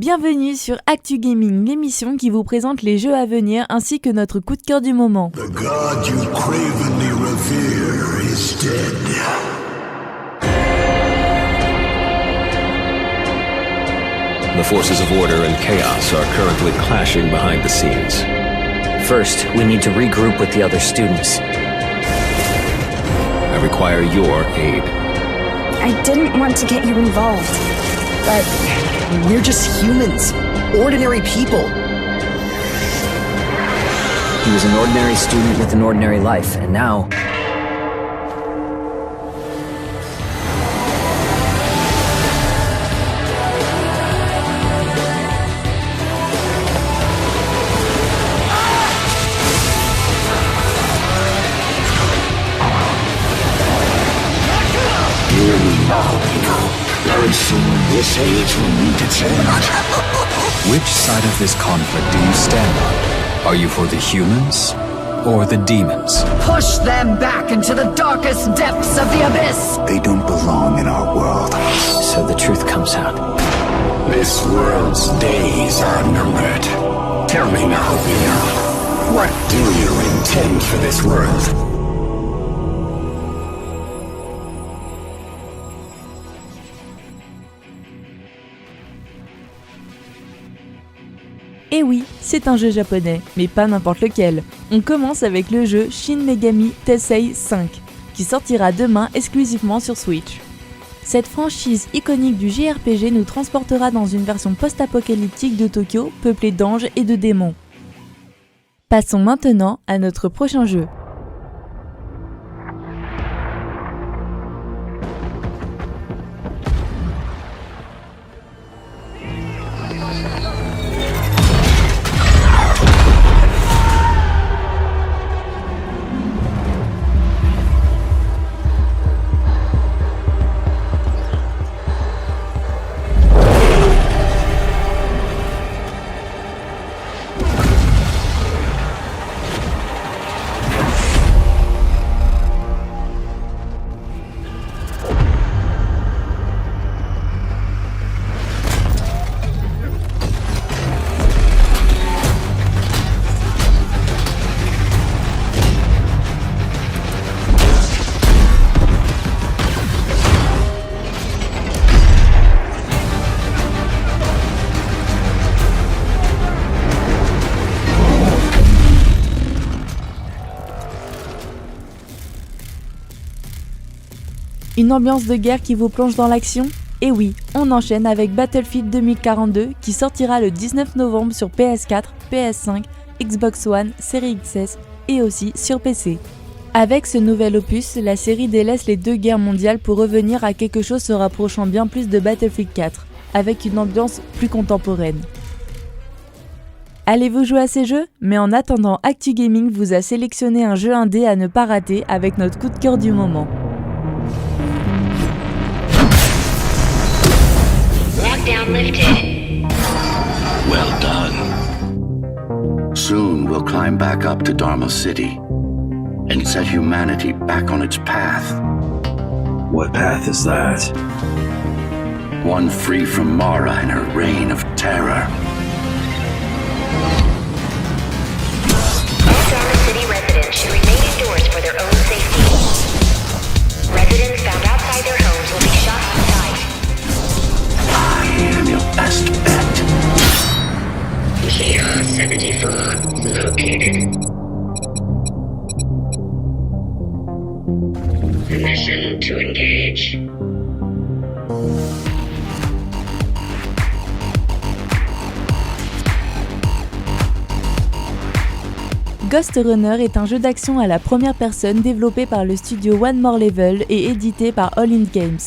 Bienvenue sur Actu Gaming, l'émission qui vous présente les jeux à venir ainsi que notre coup de cœur du moment. The god you cravenly revere is dead. The forces of order and chaos are currently clashing behind the scenes. First, we need to regroup with the other students. I require your aid. I didn't want to get you involved, but we're just humans, ordinary people. He was an ordinary student with an ordinary life, and now... Here we now, people. Very soon this age will need to change. Which side of this conflict do you stand on? Are you for the humans or the demons? Push them back into the darkest depths of the abyss! They don't belong in our world. So the truth comes out. This world's days are numbered. Tell me now, Vina, what do you intend for this world? Et oui, c'est un jeu japonais, mais pas n'importe lequel. On commence avec le jeu Shin Megami Tensei 5, qui sortira demain exclusivement sur Switch. Cette franchise iconique du JRPG nous transportera dans une version post-apocalyptique de Tokyo, peuplée d'anges et de démons. Passons maintenant à notre prochain jeu. Une ambiance de guerre qui vous plonge dans l'action ? Et oui, on enchaîne avec Battlefield 2042 qui sortira le 19 novembre sur PS4, PS5, Xbox One, Series XS et aussi sur PC. Avec ce nouvel opus, la série délaisse les deux guerres mondiales pour revenir à quelque chose se rapprochant bien plus de Battlefield 4, avec une ambiance plus contemporaine. Allez-vous jouer à ces jeux ? Mais en attendant, Actu Gaming vous a sélectionné un jeu indé à ne pas rater avec notre coup de cœur du moment. Lockdown lifted. Well done. Soon we'll climb back up to Dharma City and set humanity back on its path. What path is that? One free from Mara and her reign of terror. All Dharma City residents should remain indoors for their own safety. Residents found outside their homes will be shot on sight. I am your best bet. Gear 74 located. Permission to engage. Ghost Runner est un jeu d'action à la première personne développé par le studio One More Level et édité par All In Games.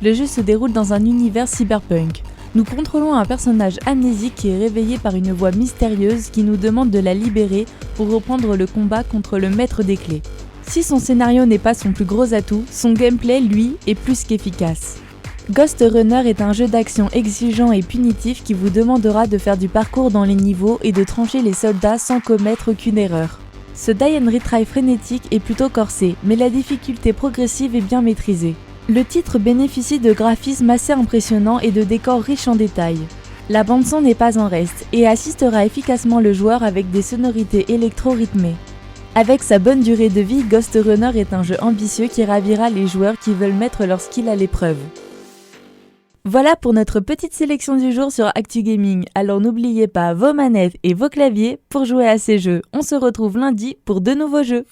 Le jeu se déroule dans un univers cyberpunk. Nous contrôlons un personnage amnésique qui est réveillé par une voix mystérieuse qui nous demande de la libérer pour reprendre le combat contre le maître des clés. Si son scénario n'est pas son plus gros atout, son gameplay, lui, est plus qu'efficace. Ghost Runner est un jeu d'action exigeant et punitif qui vous demandera de faire du parcours dans les niveaux et de trancher les soldats sans commettre aucune erreur. Ce die and retry frénétique est plutôt corsé, mais la difficulté progressive est bien maîtrisée. Le titre bénéficie de graphismes assez impressionnants et de décors riches en détails. La bande-son n'est pas en reste et assistera efficacement le joueur avec des sonorités électro-rythmées. Avec sa bonne durée de vie, Ghost Runner est un jeu ambitieux qui ravira les joueurs qui veulent mettre leur skill à l'épreuve. Voilà pour notre petite sélection du jour sur Actu Gaming, alors n'oubliez pas vos manettes et vos claviers pour jouer à ces jeux. On se retrouve lundi pour de nouveaux jeux.